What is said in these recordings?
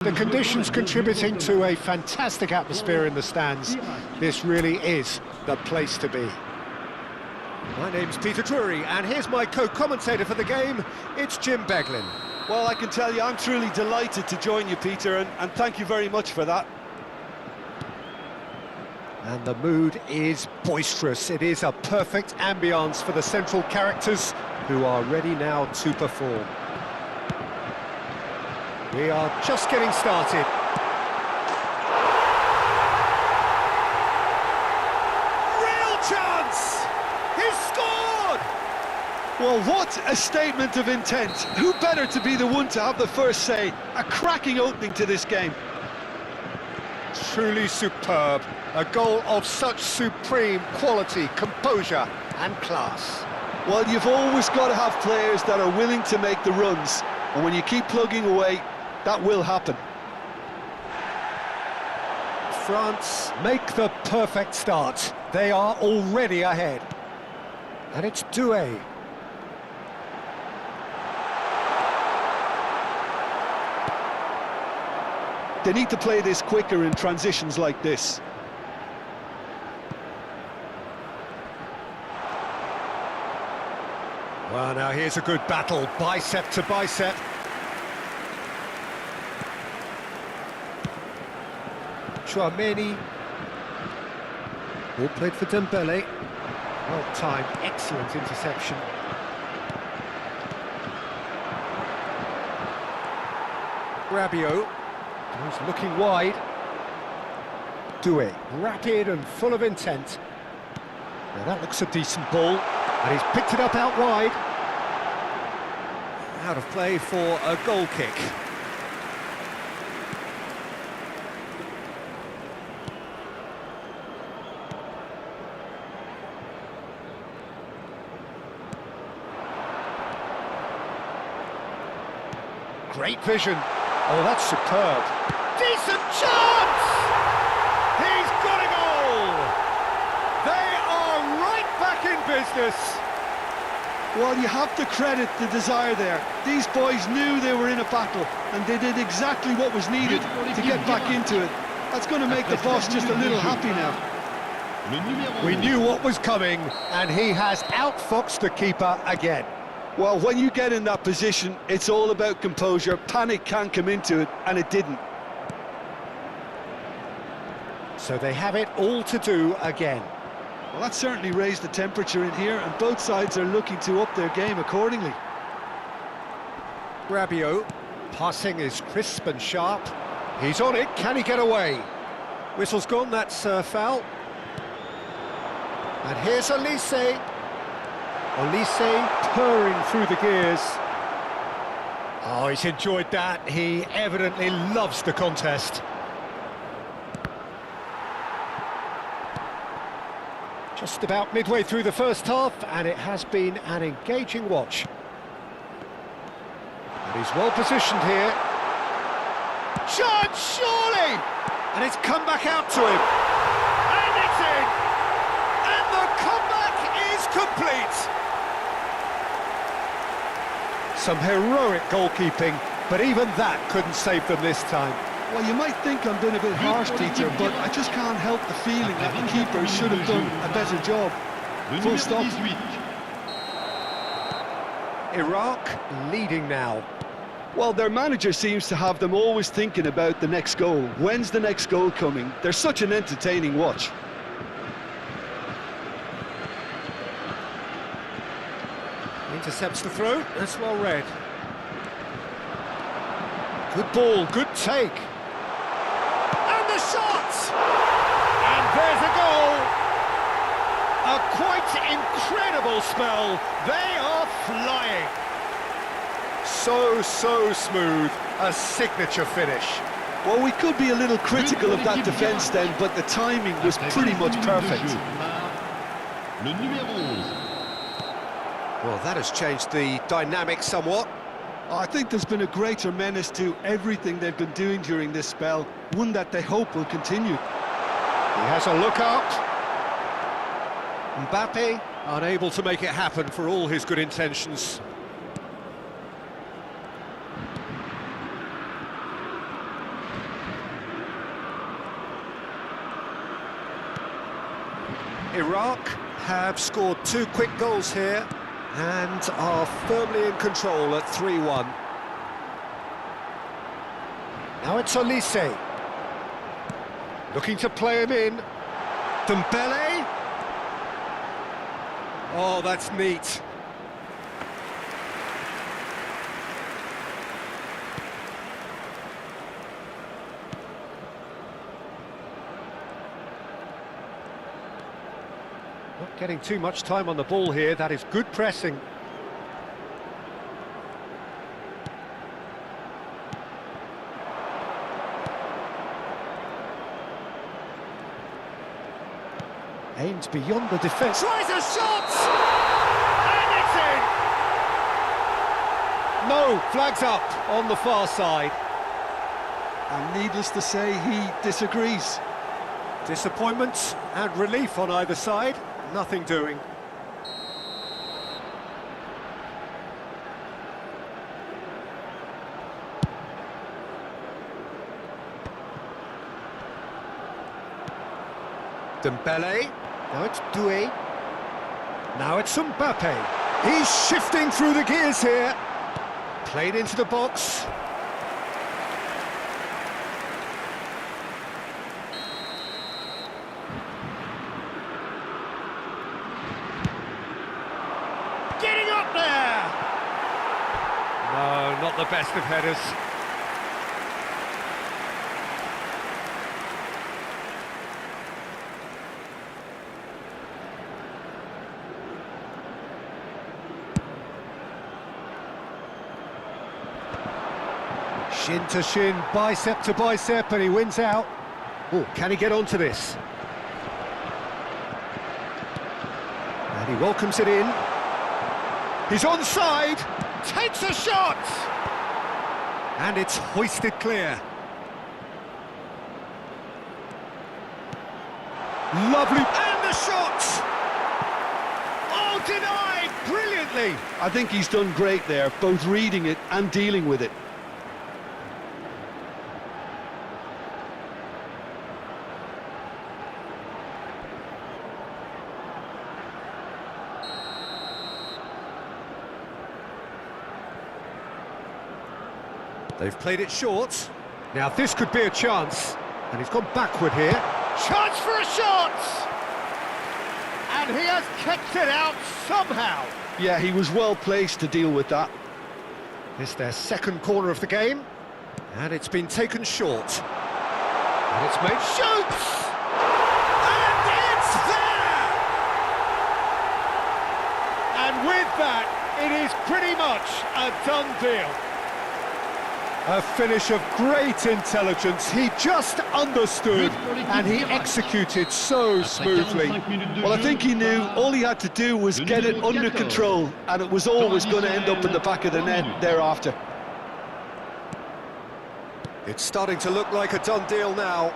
The conditions contributing to a fantastic atmosphere in the stands. This really is the place to be. My name's Peter Drury, and here's my co-commentator for the game. It's Jim Beglin. Well, I can tell you I'm truly delighted to join you, Peter, and thank you very much for that. And the mood is boisterous. It is a perfect ambience for the central characters who are ready now to perform. We are just getting started. Real chance! He's scored! Well, what a statement of intent. Who better to be the one to have the first say? A cracking opening to this game. Truly superb. A goal of such supreme quality, composure and class. Well, you've always got to have players that are willing to make the runs. And when you keep plugging away, that will happen. France make the perfect start. They are already ahead. And it's Doué. They need to play this quicker in transitions like this. Well, now here's a good battle, bicep to bicep. Chouameni. Ball played for Dembele. Well timed, excellent interception. Rabiot. He's looking wide. Doué, rapid and full of intent. Now that looks a decent ball, and he's picked it up out wide. Out of play for a goal kick. Great vision. Oh, that's superb. Decent chance! He's got a goal! They are right back in business. Well, you have to credit the desire there. These boys knew they were in a battle, and they did exactly what was needed to get back into it. That's going to make the boss just a little happy now. We knew what was coming, and he has outfoxed the keeper again. Well, when you get in that position, it's all about composure. Panic can come into it, and it didn't. So they have it all to do again. Well, that certainly raised the temperature in here, and both sides are looking to up their game accordingly. Rabiot, passing is crisp and sharp. He's on it, can he get away? Whistle's gone, that's foul. And here's Olise. Olise purring through the gears. Oh, he's enjoyed that. He evidently loves the contest. Just about midway through the first half, and it has been an engaging watch. And he's well positioned here. Chance, surely! And it's come back out to him. And it's in! And the comeback is complete! Some heroic goalkeeping, but even that couldn't save them this time. Well, you might think I'm being a bit harsh, Peter, but I just can't help the feeling that the keeper should have done a better job. Full stop. Iraq leading now. Well, their manager seems to have them always thinking about the next goal. When's the next goal coming? They're such an entertaining watch. Intercepts the throw, that's well read. Good ball, good take. And the shot! And there's a goal! A quite incredible spell. They are flying. So smooth, a signature finish. Well, we could be a little critical of that defence then, but the timing was pretty much perfect. Well, that has changed the dynamic somewhat. I think there's been a greater menace to everything they've been doing during this spell, one that they hope will continue. He has a look up. Mbappe unable to make it happen for all his good intentions. Iraq have scored 2 quick goals here and are firmly in control at 3-1. Now it's Olise. Looking to play him in. Dembele. Oh, that's neat. Not getting too much time on the ball here. That is good pressing. Aims beyond the defence. Tries a shot! And it's in! No, flags up on the far side. And needless to say, he disagrees. Disappointment and relief on either side. Nothing doing. Dembele. Now it's Doué. Now it's Mbappe. He's shifting through the gears here. Played into the box. Getting up there! No, not the best of headers. Shin to shin, bicep to bicep, and he wins out. Oh, can he get onto this? And he welcomes it in. He's onside, takes a shot! And it's hoisted clear. Lovely, and the shot! Oh, denied, brilliantly! I think he's done great there, both reading it and dealing with it. They've played it short. Now this could be a chance. And he's gone backward here. Chance for a shot! And he has kicked it out somehow. Yeah, he was well placed to deal with that. It's their second corner of the game. And it's been taken short. And it's made shoots! And it's there! And with that, it is pretty much a done deal. A finish of great intelligence. He just understood and he executed so smoothly. Well, I think he knew all he had to do was get it under control, and it was always going to end up in the back of the net thereafter. It's starting to look like a done deal now.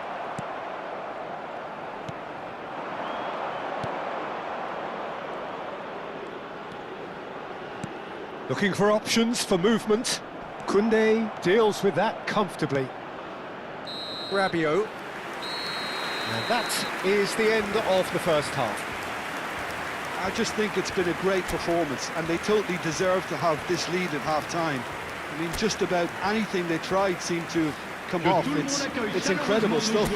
Looking for options for movement. Koundé deals with that comfortably. Rabiot. And that is the end of the first half. I just think it's been a great performance, and they totally deserve to have this lead at half-time. I mean, just about anything they tried seemed to have come off. It's incredible stuff.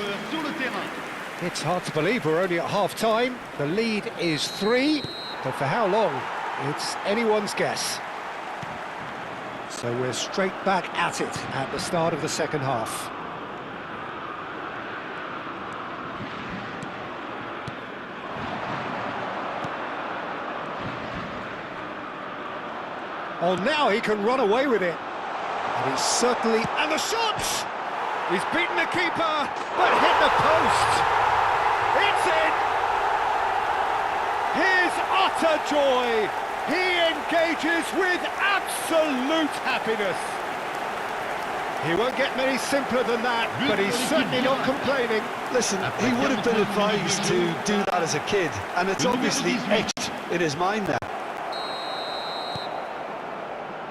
It's hard to believe we're only at half-time. The lead is 3, but for how long? It's anyone's guess. So we're straight back at it at the start of the second half. Oh, now he can run away with it. And he's certainly... And the shot! He's beaten the keeper, but hit the post. It's in! His utter joy. He engages with absolute happiness. He won't get many simpler than that, but he's certainly not complaining. Listen, he would have been advised to do that as a kid, and it's obviously etched in his mind now.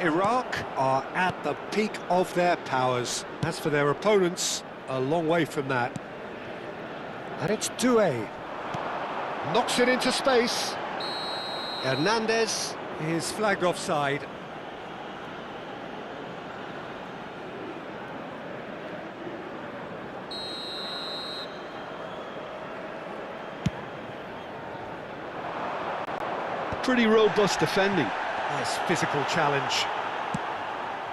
Iraq are at the peak of their powers. As for their opponents, a long way from that. And it's Doué. Knocks it into space. Hernandez is flagged offside. Pretty robust defending. Nice physical challenge.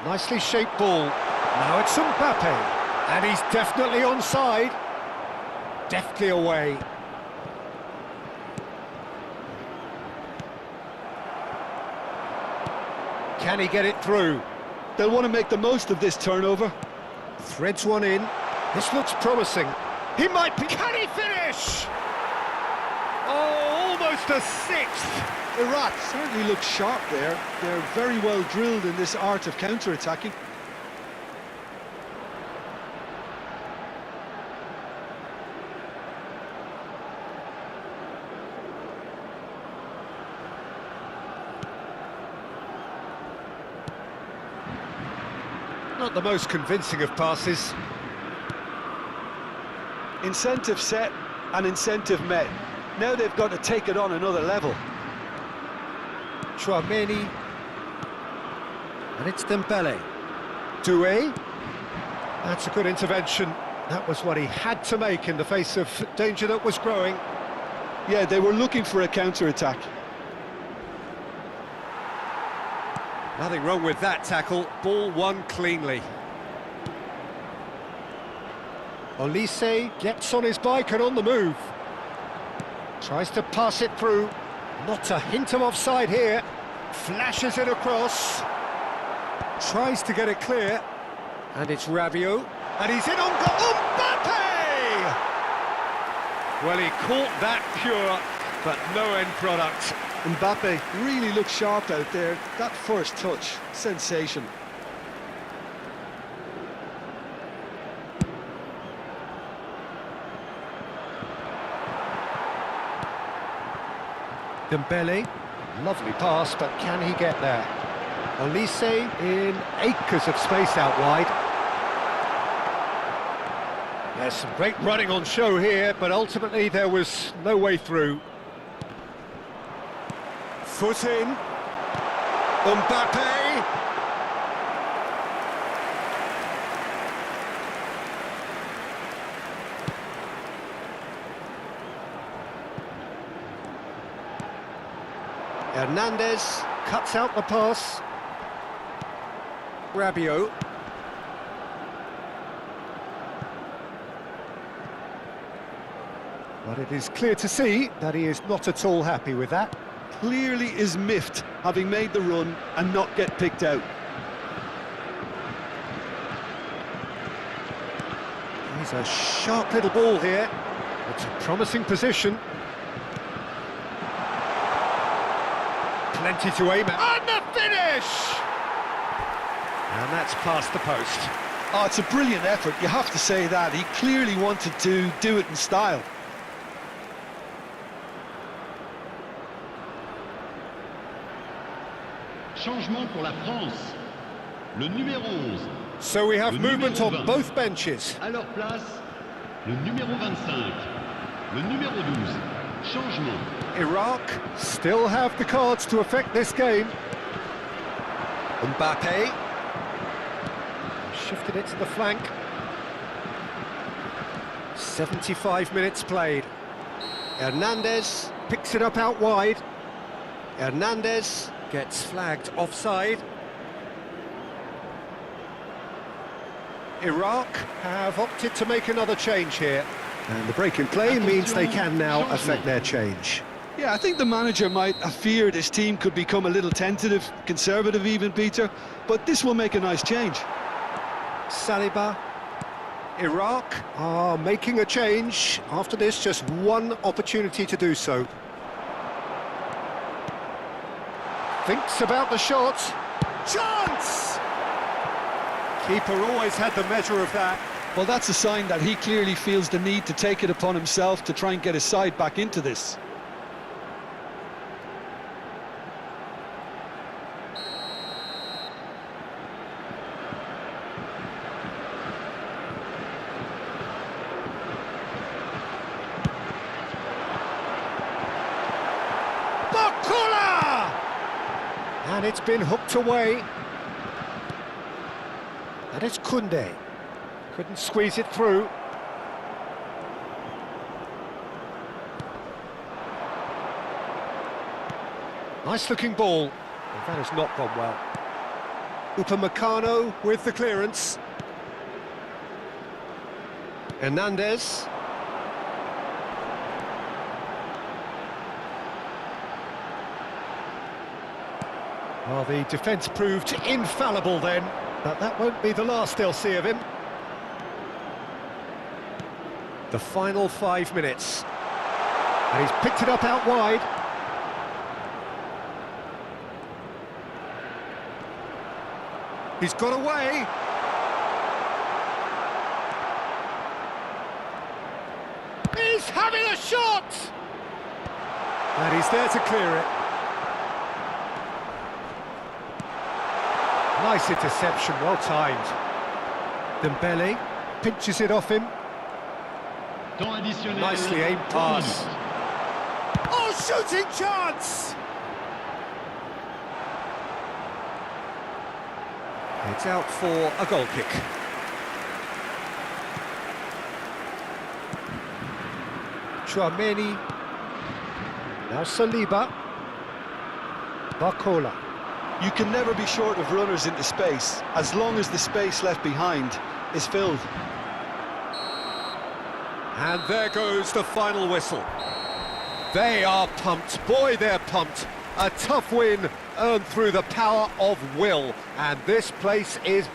Nicely shaped ball. Now it's Mbappe. And he's definitely onside. Deftly away. Can he get it through? They'll want to make the most of this turnover. Threads one in. This looks promising. He might be... Can he finish? Oh, almost a sixth. Iraq certainly looks sharp there. They're very well drilled in this art of counter-attacking. Not the most convincing of passes. Incentive set and incentive met. Now they've got to take it on another level. Chouameni. And it's Dembele. Doué. That's a good intervention. That was what he had to make in the face of danger that was growing. Yeah, they were looking for a counter-attack. Nothing wrong with that tackle. Ball won cleanly. Olise gets on his bike and on the move. Tries to pass it through. Not a hint of offside here. Flashes it across. Tries to get it clear. And it's Rabiot. And he's in on goal. Mbappe! Well, he caught that pure, but no end product. Mbappe really looks sharp out there. That first touch, sensation. Dembele, lovely pass, but can he get there? Olise in acres of space out wide. There's some great running on show here, but ultimately there was no way through. Foot in. Mbappe. Hernandez cuts out the pass. Rabiot. But it is clear to see that he is not at all happy with that. Clearly is miffed, having made the run and not get picked out. He's a sharp little ball here. It's a promising position. Plenty to aim at. And the finish! And that's past the post. Oh, it's a brilliant effort, you have to say that. He clearly wanted to do it in style. Changement pour la France. Le numéro 11. So we have movement on both benches. À leur place, le numéro 25. Le numéro 12. Changement. Iraq still have the cards to affect this game. Mbappe. Shifted it to the flank. 75 minutes played. Hernandez picks it up out wide. Hernandez gets flagged offside. Iraq have opted to make another change here. And the break in play means they can now affect their change. Yeah, I think the manager might have feared his team could become a little tentative, conservative even, Peter, but this will make a nice change. Saliba. Iraq are making a change. After this, just one opportunity to do so. Thinks about the shot. Chance! Keeper always had the measure of that. Well, that's a sign that he clearly feels the need to take it upon himself to try and get his side back into this. And it's been hooked away. And it's Koundé. Couldn't squeeze it through. Nice looking ball. Well, that has not gone well. Upamecano with the clearance. Hernandez. Well, the defence proved infallible then, but that won't be the last they'll see of him. The final 5 minutes. And he's picked it up out wide. He's got away. He's having a shot! And he's there to clear it. Nice interception, well timed. Dembele pinches it off him. Temps additionnel. Nicely aimed 3 pass. minutes. Oh, shooting chance! It's out for a goal kick. Chouameni. Now Saliba. Barcola. You can never be short of runners into space, as long as the space left behind is filled. And there goes the final whistle. They are pumped. Boy, they're pumped. A tough win earned through the power of will. And this place is